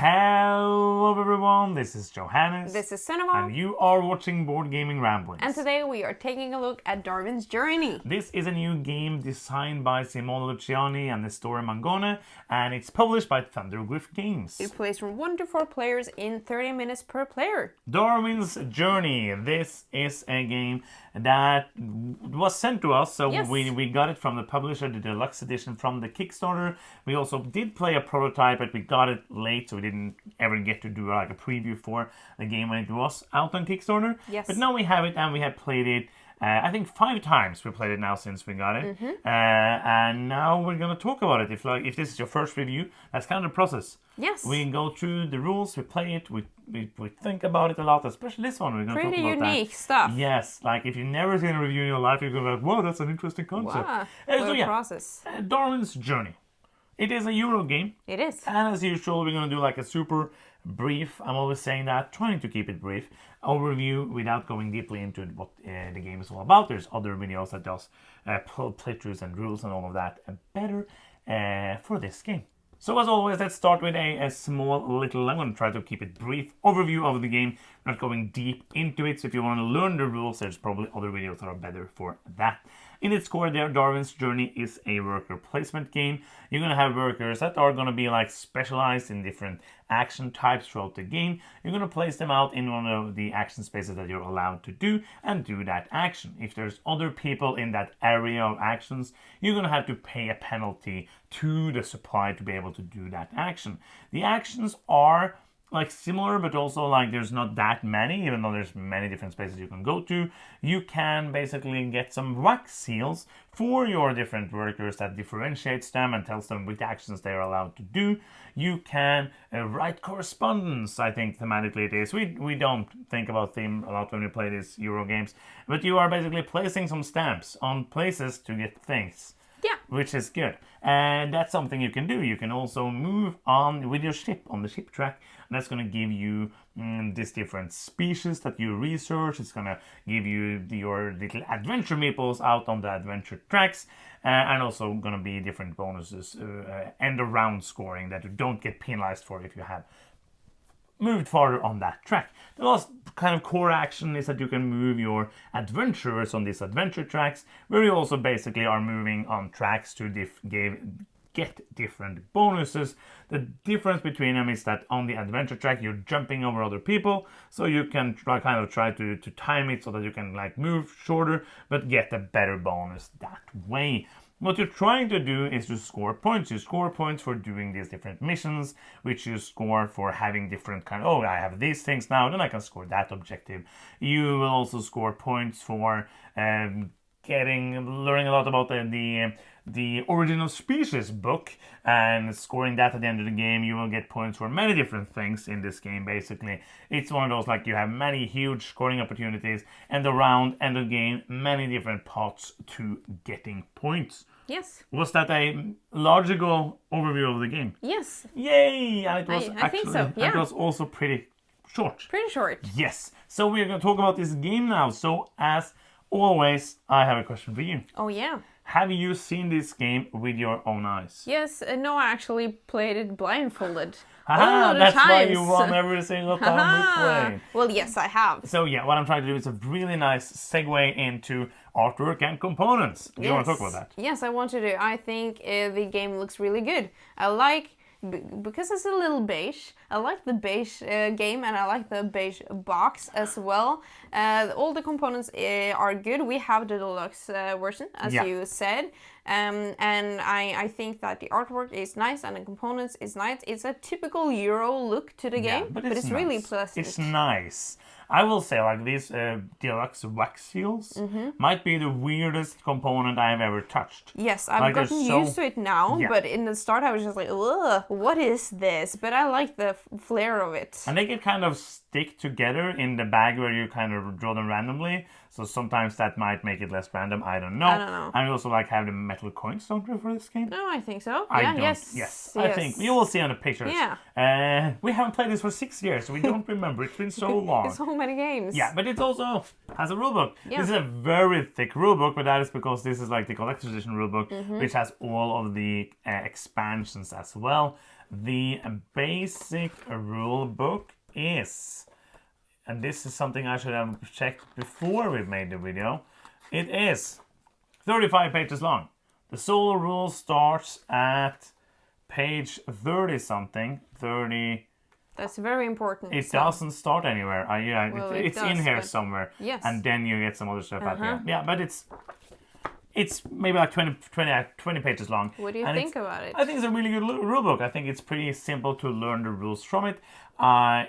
Hello everyone, this is Johannes. This is Simone. And you are watching Board Gaming Ramblings. And today we are taking a look at Darwin's Journey. This is a new game designed by Simone, Luciani and Nestore, Mangone, and it's published by ThunderGryph Games. It plays from 1 to 4 players in 30 minutes per player. Darwin's Journey. This is a game that was sent to us, so yes. we got it from the publisher, the deluxe edition from the Kickstarter. We also did play a prototype, but we got it late, so we didn't ever get to do like a preview for the game when it was out on Kickstarter. Yes. But now we have it, and we have played it. I think 5 times we played it now since we got it, and now we're gonna talk about it. If this is your first review, that's kind of the process. Yes. We go through the rules, we play it, we think about it a lot, especially this one. We're gonna Pretty talk about unique that. stuff. Yes, like if you've never seen a review in your life, you're gonna be like, "Whoa, that's an interesting concept." Wow, So yeah, process. Darwin's Journey. It is a Euro game. It is. And as usual, we're going to do like a super brief, I'm always saying that, trying to keep it brief, overview without going deeply into what the game is all about. There's other videos that does playthroughs and rules and all of that better for this game. So as always, let's start with a small little, I'm going to try to keep it brief, overview of the game, not going deep into it. So if you want to learn the rules, there's probably other videos that are better for that. In its core there, Darwin's Journey is a worker placement game. You're going to have workers that are going to be like specialized in different action types throughout the game. You're going to place them out in one of the action spaces that you're allowed to do and do that action. If there's other people in that area of actions, you're going to have to pay a penalty to the supply to be able to do that action. The actions are like similar, but also like there's not that many, even though there's many different spaces you can go to. You can basically get some wax seals for your different workers that differentiates them and tells them which actions they're allowed to do. You can write correspondence, I think thematically it is. We don't think about theme a lot when we play these Euro games, but you are basically placing some stamps on places to get things. Yeah. Which is good. And that's something you can do. You can also move on with your ship on the ship track. And that's going to give you these different species that you research. It's going to give you your little adventure meeples out on the adventure tracks. And also going to be different bonuses and around scoring that you don't get penalized for if you have moved farther on that track. The last kind of core action is that you can move your adventurers on these adventure tracks, where you also basically are moving on tracks to get different bonuses. The difference between them is that on the adventure track you're jumping over other people, so you can try to time it so that you can like move shorter but get a better bonus that way. What you're trying to do is to score points. You score points for doing these different missions, which you score for having different I have these things now, then I can score that objective. You will also score points for learning a lot about the Origin of Species book, and scoring that at the end of the game. You will get points for many different things in this game. Basically, it's one of those like you have many huge scoring opportunities, and around end of game, many different paths to getting points. Yes. Was that a logical overview of the game? Yes. Yay! And it was I think so. Yeah. It was also pretty short. Pretty short. Yes. So we're going to talk about this game now. So as always, I have a question for you. Oh yeah. Have you seen this game with your own eyes? Yes, no, I actually played it blindfolded. That's times. why you won every single time we play. Well, yes, I have. So yeah, what I'm trying to do is a really nice segue into artwork and components. Do you want to talk about that? Yes, I want to do. I think the game looks really good. I like, because it's a little beige, I like the beige game, and I like the beige box as well. All the components are good. We have the deluxe version, as you said. And I think that the artwork is nice and the components is nice. It's a typical Euro look to the game, but it's nice. Really pleasant. It's nice. I will say, like, these deluxe wax seals might be the weirdest component I have ever touched. Yes, I've gotten used to it now, but in the start I was just like, ugh, what is this? But I like the flair of it. And they can kind of stick together in the bag where you kind of draw them randomly. So sometimes that might make it less random. I don't know. And we also like have the metal coins, don't we, for this game? No, I think so. I yeah, don't. Yes. I think you will see on the pictures. Yeah. We haven't played this for 6 years, so we don't remember. It's been so long. It's so many games. Yeah, but it also has a rulebook. Yeah. This is a very thick rulebook, but that is because this is like the collector's edition rulebook, which has all of the expansions as well. The basic rule book is, and this is something I should have checked before we made the video, it is 35 pages long. The solo rule starts at page 30 something, 30. That's very important. It doesn't start anywhere. Well, it's it does, in here but- somewhere. Yes. And then you get some other stuff at the end. Yeah, but it's maybe like 20 pages long. What do you And think about it? I think it's a really good rule book. I think it's pretty simple to learn the rules from it.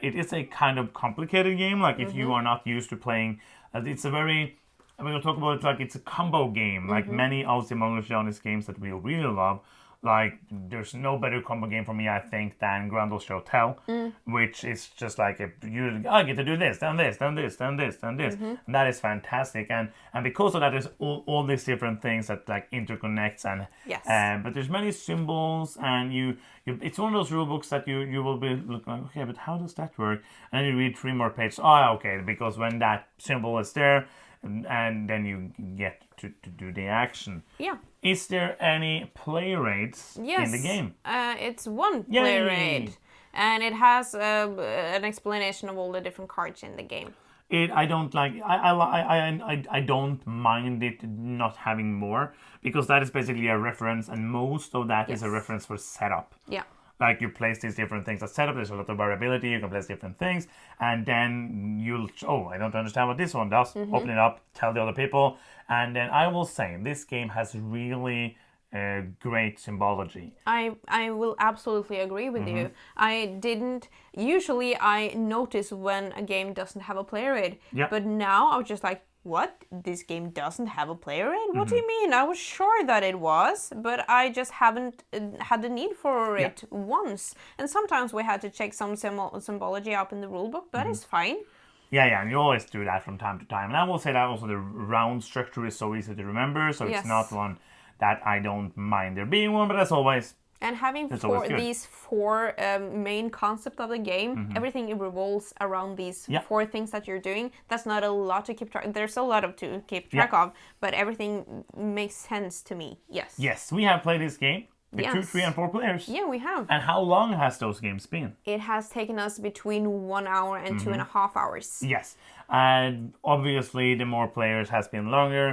It is a kind of complicated game. Like if you are not used to playing, it's a very, I'm going to talk about it like it's a combo game. Like many of Simone Luciani's games that we really love. Like, there's no better combo game for me, I think, than Grandel's Hotel, which is just like, I get to do this, then this, then this, then this, then this. And that is fantastic. And because of that, there's all these different things that, like, interconnects. And Yes. But there's many symbols, and it's one of those rule books that you will be looking like, okay, but how does that work? And then you read 3 more pages. Oh, okay, because when that symbol is there, and then you get to do the action. Yeah. Is there any play rates in the game? It's one Yay! play rate, and it has an explanation of all the different cards in the game. I don't like. I don't mind it not having more, because that is basically a reference, and most of that is a Yes. reference for setup. Yeah. Like you place these different things at setup. There's a lot of variability. You can place different things, and then you'll. Oh, I don't understand what this one does. Open it up. Tell the other people, and then I will say this game has really great symbology. I will absolutely agree with you. Usually I notice when a game doesn't have a player rate, Yeah. but now I was just like, what? This game doesn't have a player rate? What do you mean? I was sure that it was, but I just haven't had the need for it once. And sometimes we had to check some symbology up in the rulebook, but it's fine. Yeah, and you always do that from time to time. And I will say that also the round structure is so easy to remember, so Yes. it's not one that I don't mind there being one, but as always, And having It's always good. these four main concepts of the game, everything revolves around these Yeah. 4 things that you're doing. That's not a lot to keep track. There's a lot to keep track of, but everything makes sense to me. Yes. yes, we have played this game with 2, Yes. 3, and 4 players. Yeah, we have. And how long has those games been? It has taken us between 1 hour and 2.5 hours. Yes, and obviously the more players has been longer.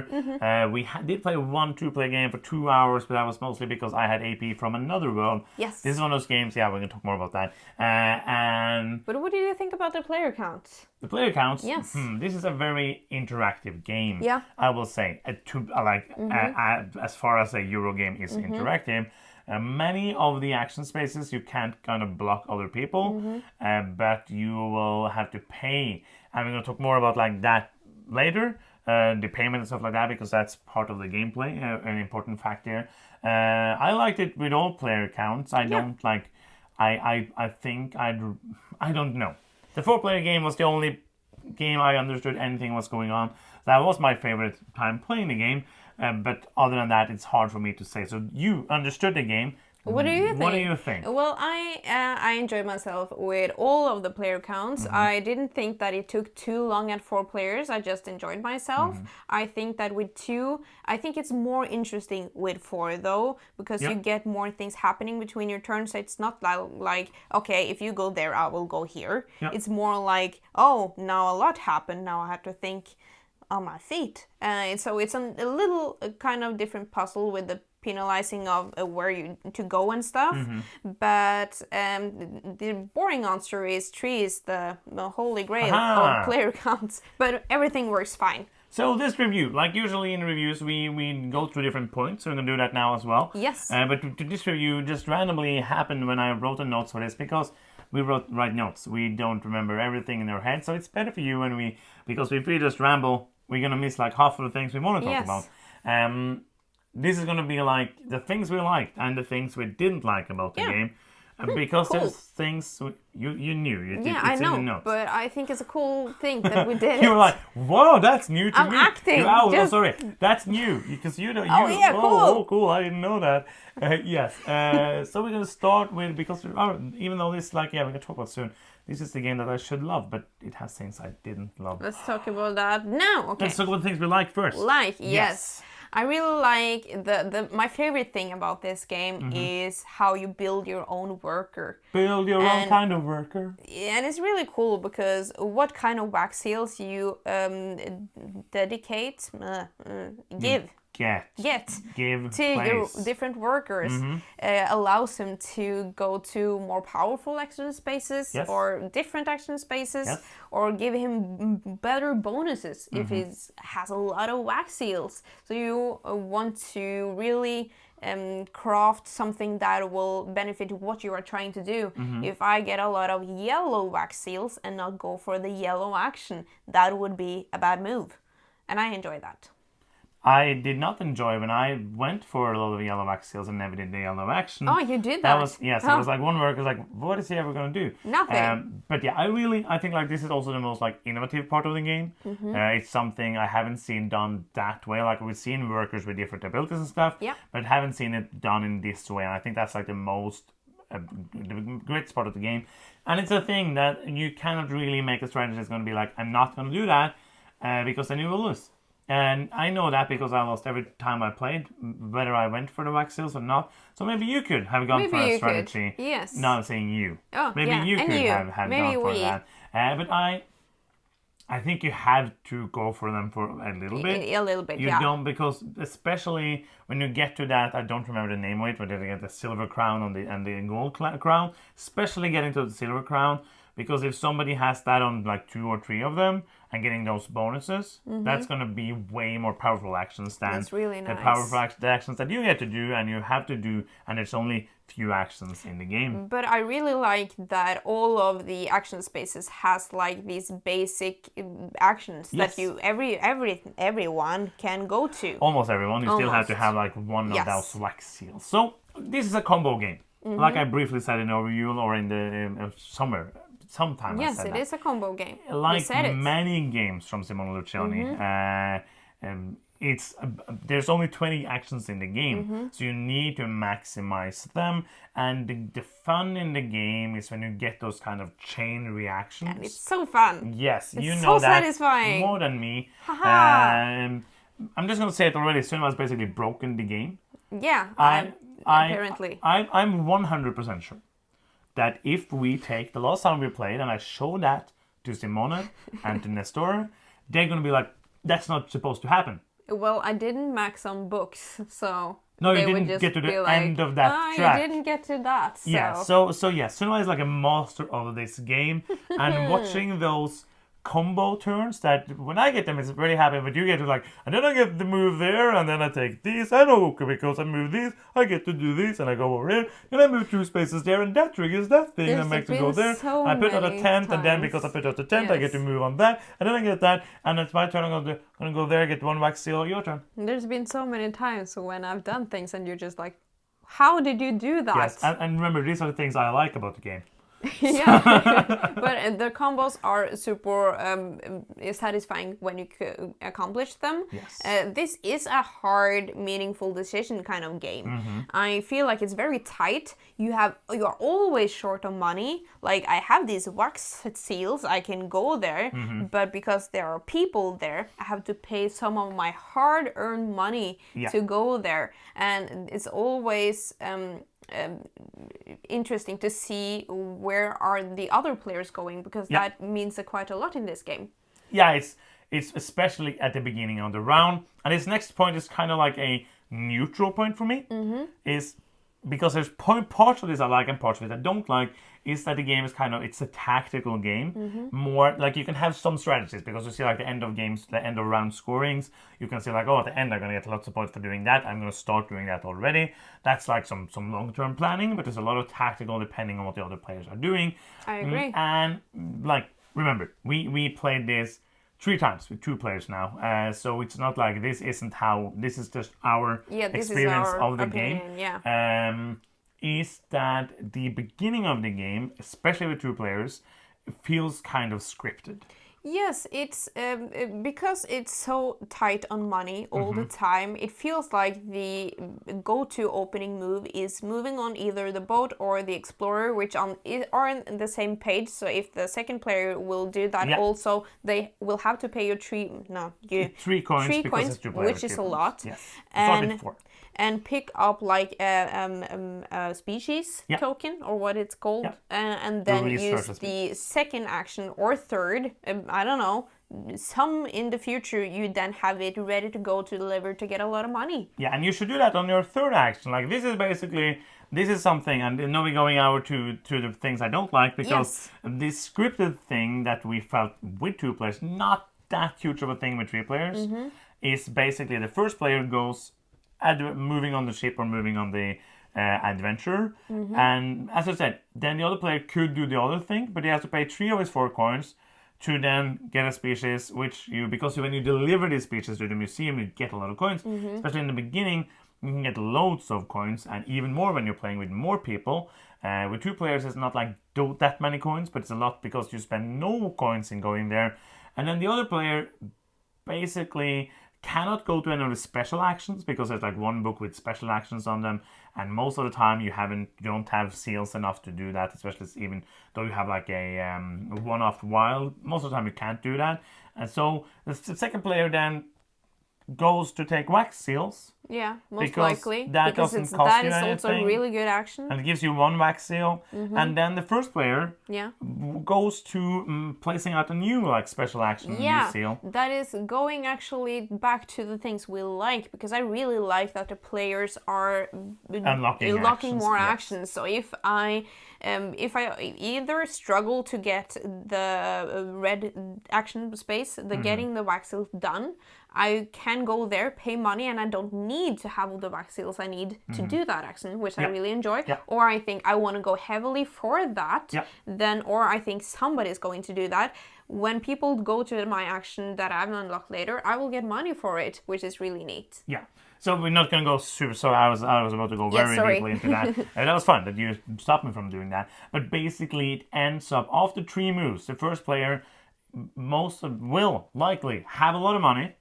We did play 1 2-player game for 2 hours, but that was mostly because I had AP from another world. Yes. This is one of those games, yeah, we're going to talk more about that. And But what do you think about the player count? the player counts. Yes. This is a very interactive game. Yeah. I will say. As far as a Euro game is interactive, many of the action spaces you can't kind of block other people, but you will have to pay. And we're going to talk more about like that later, the payment and stuff like that, because that's part of the gameplay, an important factor. I liked it with all player counts. I don't like. I think I don't know. The 4-player game was the only game I understood anything was going on. That was my favorite time playing the game. But other than that, it's hard for me to say. So you understood the game. What do you think? What do you think? Well, I enjoyed myself with all of the player counts. I didn't think that it took too long at 4 players. I just enjoyed myself. I think that with 2, I think it's more interesting with 4 though, because you get more things happening between your turns. So it's not like okay, if you go there, I will go here. Yeah. It's more like, oh, now a lot happened. Now I have to think on my feet. So it's a little kind of different puzzle with the penalizing of where you to go and stuff. But the boring answer is 3 is the holy grail Aha. of player counts. But everything works fine. So this review, like usually in reviews, we go through different points. So we're going to do that now as well. Yes. But this review just randomly happened when I wrote the notes for this, because we write notes. We don't remember everything in our head. So it's better for you because if we just ramble, we're going to miss like half of the things we want to talk about. This is going to be like the things we liked and the things we didn't like about the game. Because Cool. there's things you knew. Yeah, It's I in the know, notes. but I think it's a cool thing that we did. You were like, whoa, that's new to I'm me. acting, Oh, sorry. That's new. Because you know. Oh, yeah, cool. Oh, cool. I didn't know that. Yes. So we're going to start with, because even though this, like, we're going to talk about soon, this is the game that I should love, but it has things I didn't love. Let's talk about that now. Okay. Let's talk about things we like first. Yes. I really like my favorite thing about this game is how you build your own worker. Build your own kind of worker. And it's really cool because what kind of wax seals you dedicate, give give to your different workers allows them to go to more powerful action spaces or different action spaces or give him better bonuses if he has a lot of wax seals. So you want to really craft something that will benefit what you are trying to do. If I get a lot of yellow wax seals and not go for the yellow action, that would be a bad move. And I enjoy that. I did not enjoy when I went for a lot of yellow wax seals and never did the yellow action. Oh, you did that? It was like one worker was like, what is he ever going to do? Nothing. But yeah, I think like this is also the most like innovative part of the game. It's something I haven't seen done that way. Like we've seen workers with different abilities and stuff, but haven't seen it done in this way. And I think that's like the most the greatest part of the game. And it's a thing that you cannot really make a strategy that's going to be like, I'm not going to do that because then you will lose. And I know that because I lost every time I played, whether I went for the wax seals or not. So maybe you could have gone for a strategy. Could. Yes. Not saying you. Oh, maybe you could have gone for that. But I think you have to go for them for a little bit. A little bit, You don't, because especially when you get to that, I don't remember the name of it, but they get the silver crown and the gold crown. Especially getting to the silver crown. Because if somebody has that on like 2 or 3 of them and getting those bonuses, that's going to be way more powerful actions than that's really nice. The powerful the actions that you get to do and you have to do, and there's only few actions in the game. But I really like that all of the action spaces has like these basic actions that you everyone can go to. Almost everyone. You still have to have like one of those wax seals. So this is a combo game. Like I briefly said in overview or in the somewhere. Sometimes yes, it is a combo game. Like many games from Simone Luciani, there's only 20 actions in the game, so you need to maximize them. And the fun in the game is when you get those kind of chain reactions. And it's so fun. Yes, it's you know so that satisfying. More than me. I'm just gonna say it already. Cinema has basically broken the game. Yeah, apparently. I'm 100% sure that if we take the last time we played and I show that to Simone and to Nestore, they're going to be like, that's not supposed to happen. Well, I didn't max on books, so... No, you didn't get to the end of that track. You didn't get to that, so... Yeah, so yeah, Simone is like a master of this game, and watching those combo turns that when I get them it's really happy, but you get to like, and then I get the move there, and then I take these, and okay, because I move these, I get to do this, and I go over here, and I move 2 spaces there, and that triggers that thing, and makes me go there. I put out a tent, and then because I put out the tent, I get to move on that, and then I get that, and it's my turn, I'm gonna go there, get 1 wax seal, your turn. There's been so many times when I've done things, and you're just like, how did you do that? Yes, and remember, these are the things I like about the game. Yeah, but the combos are super satisfying when you accomplish them. Yes. This is a hard, meaningful decision kind of game. I feel like it's very tight. You are always short on money. Like I have these wax seals, I can go there, but because there are people there, I have to pay some of my hard-earned money to go there, and it's always interesting to see where are the other players going, because that means quite a lot in this game. Yeah, it's especially at the beginning of the round, and this next point is kind of like a neutral point for me. Is because there's parts of this I like and parts of it I don't like. Is that the game is it's a tactical game. More like you can have some strategies, because you see like the end of games, the end of round scorings, you can see like, oh, at the end I'm going to get lots of points for doing that, I'm going to start doing that already. That's like some long-term planning, but there's a lot of tactical depending on what the other players are doing. I agree. And like, remember, we played this 3 times with 2 players now, so it's not like this is just our experience of the opinion, game. Is that the beginning of the game, especially with 2 players, feels kind of scripted. Yes, it's because it's so tight on money all the time. It feels like the go-to opening move is moving on either the boat or the explorer, which are on the same page. So if the second player will do that, also they will have to pay you three coins, it's 2 players, which is a lot. Yes, and pick up like a species token or what it's called, and then use the second action or third. I don't know. Some in the future, you then have it ready to go to deliver to get a lot of money. Yeah, and you should do that on your third action. Like this is something, and now we're going over to the things I don't like, because this scripted thing that we felt with 2 players, not that huge of a thing with 3 players, is basically the first player goes moving on the ship or moving on the adventure, and as I said, then the other player could do the other thing, but he has to pay 3 of his 4 coins to then get a species, which because when you deliver these species to the museum, you get a lot of coins. Especially in the beginning, you can get loads of coins, and even more when you're playing with more people. With 2 players, it's not like that many coins, but it's a lot because you spend no coins in going there. And then the other player basically cannot go to any of the special actions, because there's like 1 book with special actions on them, and most of the time you don't have seals enough to do that, especially even though you have like a one-off wild. Most of the time you can't do that, and so the second player then goes to take wax seals. Yeah, most because likely. That because doesn't cost you anything. Also a really good action. And it gives you 1 wax seal. And then the first player goes to placing out a new like special action new seal. That is going actually back to the things we like, because I really like that the players are unlocking more actions. So if I either struggle to get the red action space, getting the wax seal done, I can go there, pay money, and I don't need to have all the wax seals I need to do that action, which I really enjoy. Or I think I want to go heavily for that, or I think somebody's going to do that. When people go to my action that I've unlocked later, I will get money for it, which is really neat. Yeah. So we're not going to go super. So I was about to go very deeply into that. And that was fun that you stopped me from doing that. But basically, it ends up after 3 moves. The first player will likely have a lot of money.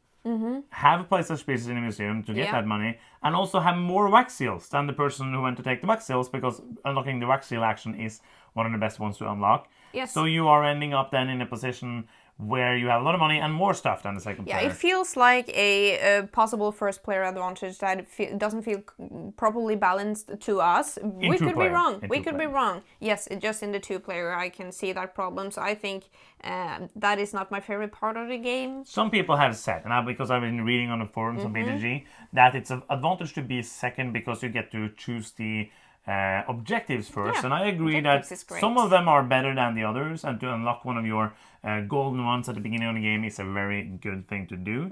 Have a place of species in a museum to get that money, and also have more wax seals than the person who went to take the wax seals, because unlocking the wax seal action is one of the best ones to unlock. Yes. So you are ending up then in a position where you have a lot of money and more stuff than the second player. Yeah, it feels like a possible first player advantage that doesn't feel properly balanced to us. We could be wrong. We could be wrong. Yes, just in the 2 player I can see that problem. So I think that is not my favorite part of the game. Some people have said, and because I've been reading on the forums on BDG, that it's an advantage to be second because you get to choose the objectives first, and I agree that some of them are better than the others, and to unlock one of your golden ones at the beginning of the game is a very good thing to do.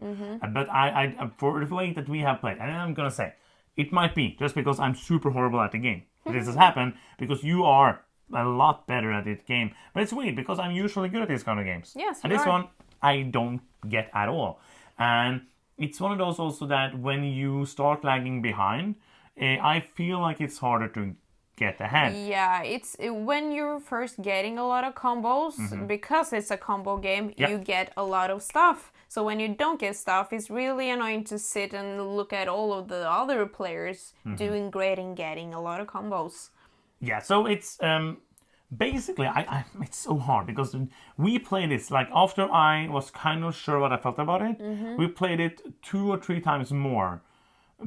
But I for the way that we have played, and I'm gonna say, it might be just because I'm super horrible at the game. This has happened because you are a lot better at this game. But it's weird because I'm usually good at these kind of games. Yes, and this one I don't get at all. And it's one of those also that when you start lagging behind, I feel like it's harder to get ahead. Yeah, it's when you're first getting a lot of combos, because it's a combo game, you get a lot of stuff. So when you don't get stuff, it's really annoying to sit and look at all of the other players doing great and getting a lot of combos. Yeah, so it's basically, it's so hard because we played this, like after I was kind of sure what I felt about it, we played it 2 or 3 times more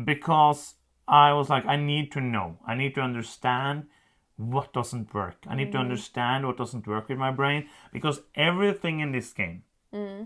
because I was like, I need to know. I need to understand what doesn't work. I need to understand what doesn't work with my brain, because everything in this game,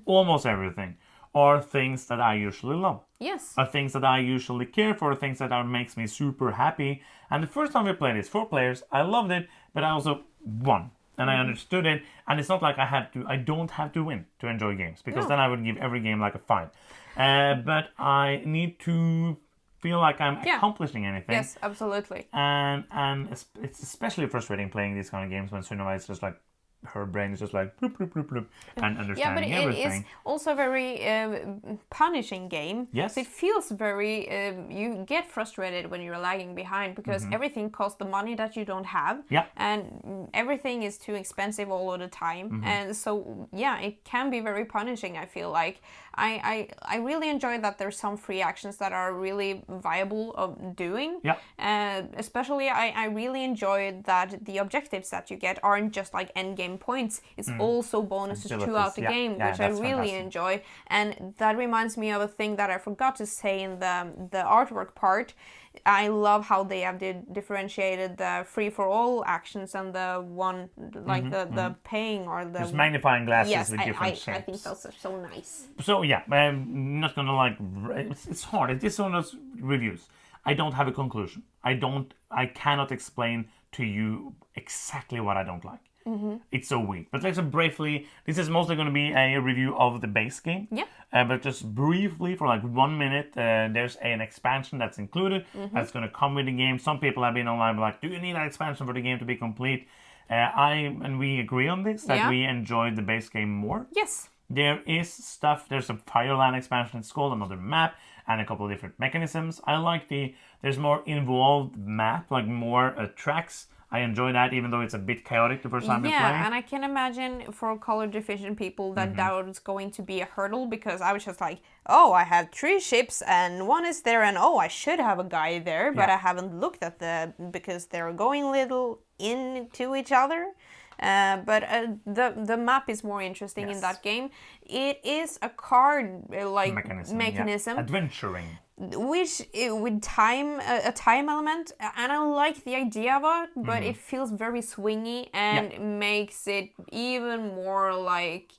almost everything, are things that I usually love. Yes. Are things that I usually care for, things that makes me super happy. And the first time we played this, 4 players, I loved it, but I also won. And I understood it. And it's not like I don't have to win to enjoy games, because then I would give every game like a 5. But I need to feel like I'm accomplishing anything. Yes, absolutely. And it's especially frustrating playing these kind of games when Sunniva is just like her brain is just like bloop, bloop, bloop, bloop, and Yeah, but understanding it everything. is also a very punishing game. Yes. So it feels very. You get frustrated when you're lagging behind because everything costs the money that you don't have. Yeah. And everything is too expensive all of the time. And so, yeah, it can be very punishing, I feel like. I really enjoy that there's some free actions that are really viable of doing. Yeah. Especially, I really enjoy that the objectives that you get aren't just like end game points. It's also bonuses throughout the game, which I really enjoy. And that reminds me of a thing that I forgot to say in the artwork part. I love how they have differentiated the free-for-all actions and the one, like the paying or the... Just magnifying glasses yes, with different shapes. I think those are so nice. So yeah, I'm not gonna like... It's hard. It's one of those reviews. I don't have a conclusion. I cannot explain to you exactly what I don't like. It's so weird. But let's briefly, this is mostly going to be a review of the base game. Yeah. But just briefly, for like 1 minute, there's an expansion that's included. That's going to come with the game. Some people have been online like, do you need an expansion for the game to be complete? And we agree on this, that we enjoyed the base game more. Yes. There is stuff, there's a Fireland expansion, it's called, another map, and a couple of different mechanisms. I like there's more involved map, like more tracks. I enjoy that, even though it's a bit chaotic the first time you play. Yeah, and I can imagine for color deficient people that that was going to be a hurdle, because I was just like, oh, I have 3 ships and one is there, and oh, I should have a guy there, but I haven't looked at because they're going little into each other. But the map is more interesting in that game. It is a card mechanism. Adventuring. Which with time a time element, and I like the idea of it, but it feels very swingy and makes it even more like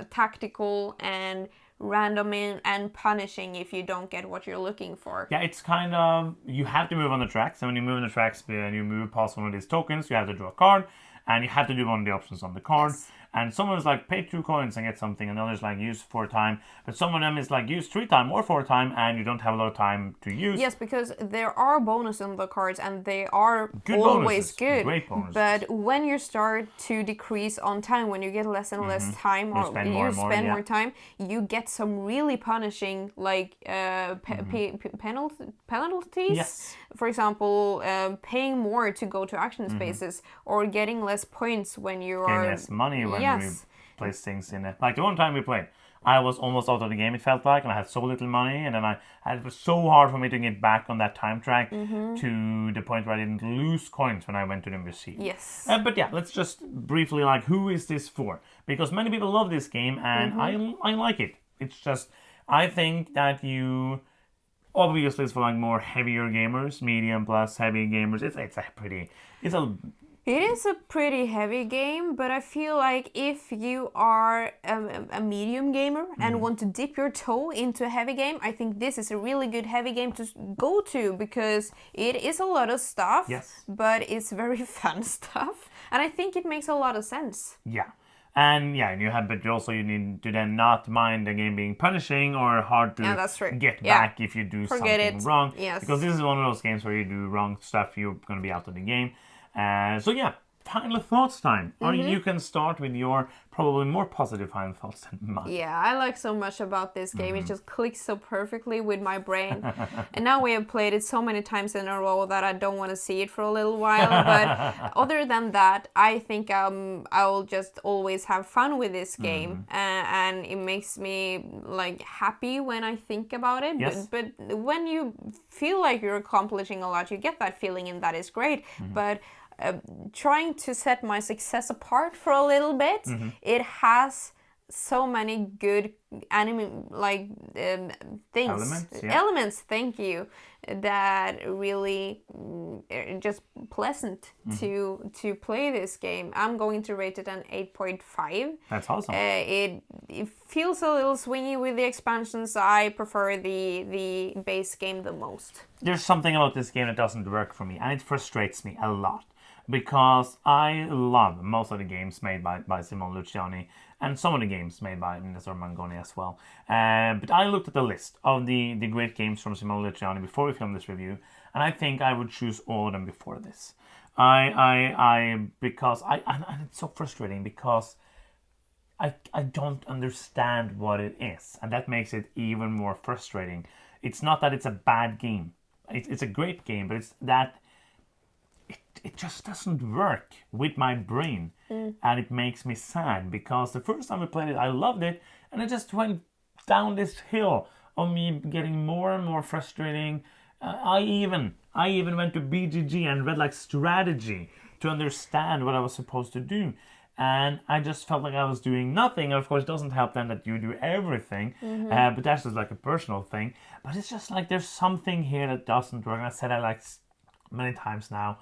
tactical and random and punishing if you don't get what you're looking for. Yeah, it's kind of, you have to move on the tracks, and when you move on the tracks and you move past one of these tokens, you have to draw a card, and you have to do one of the options on the card. Yes. And some of them is like pay 2 coins and get something, and others like use 4 time. But some of them is like use 3 time or 4 time, and you don't have a lot of time to use. Yes, because there are bonuses on the cards, and they are good always bonuses. good. Great bonuses. But when you start to decrease on time, when you get less and less time, or you spend more time, you get some really punishing like penalties. Yes. For example, paying more to go to action spaces, or getting less points when you are less money when we place things in it. Like the one time we played, I was almost out of the game, it felt like, and I had so little money, and then it was so hard for me to get back on that time track to the point where I didn't lose coins when I went to the museum. Yes. But yeah, let's just briefly, like, who is this for? Because many people love this game, and I like it. It's just, I think that you... Obviously, it's for like more heavier gamers, medium plus heavy gamers. It is a pretty heavy game, but I feel like if you are a medium gamer and want to dip your toe into a heavy game, I think this is a really good heavy game to go to, because it is a lot of stuff, but it's very fun stuff, and I think it makes a lot of sense. Yeah. And yeah, but also you need to then not mind the game being punishing or hard to get back if you do something wrong. Yes. Because this is one of those games where you do wrong stuff, you're going to be out of the game. So yeah, final thoughts time. Or you can start with your probably more positive final thoughts than mine. Yeah, I like so much about this game. It just clicks so perfectly with my brain. And now we have played it so many times in a row that I don't want to see it for a little while. But other than that, I think I'll just always have fun with this game. And it makes me like happy when I think about it. Yes. But when you feel like you're accomplishing a lot, you get that feeling, and that is great. But trying to set my success apart for a little bit, it has so many good things, elements, thank you, that really just pleasant to play this game. I'm going to rate it an 8.5. That's awesome. It feels a little swingy with the expansions. I prefer the base game the most. There's something about this game that doesn't work for me, and it frustrates me a lot. Because I love most of the games made by Simone Luciani, and some of the games made by Nestore Mangone as well. But I looked at the list of the great games from Simone Luciani before we filmed this review, and I think I would choose all of them before this. Because and it's so frustrating because I don't understand what it is, and that makes it even more frustrating. It's not that it's a bad game. It's a great game, but it's that it just doesn't work with my brain, and it makes me sad because the first time I played it, I loved it, and it just went down this hill of me getting more and more frustrating. I even went to BGG and read like strategy to understand what I was supposed to do. And I just felt like I was doing nothing. And of course, it doesn't help then that you do everything. But that's just like a personal thing. But it's just like there's something here that doesn't work. And I said that like many times now.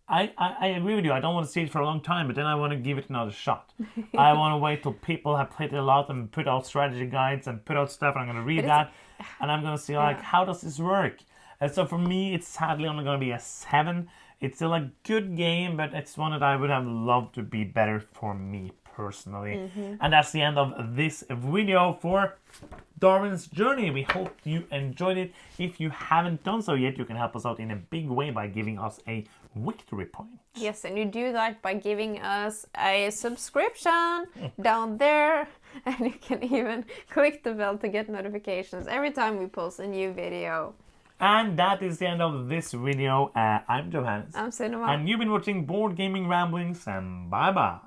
I agree with you. I don't want to see it for a long time, but then I want to give it another shot. I want to wait till people have played it a lot and put out strategy guides and put out stuff. And I'm going to read that. And I'm going to see like, how does this work? And so for me, it's sadly only going to be a 7. It's still a good game, but it's one that I would have loved to be better for me personally. And that's the end of this video for Darwin's Journey. We hope you enjoyed it. If you haven't done so yet, you can help us out in a big way by giving us a victory point. Yes, and you do that by giving us a subscription down there. And you can even click the bell to get notifications every time we post a new video. And that is the end of this video. I'm Johannes. I'm Simone. And you've been watching Board Gaming Ramblings, and bye-bye.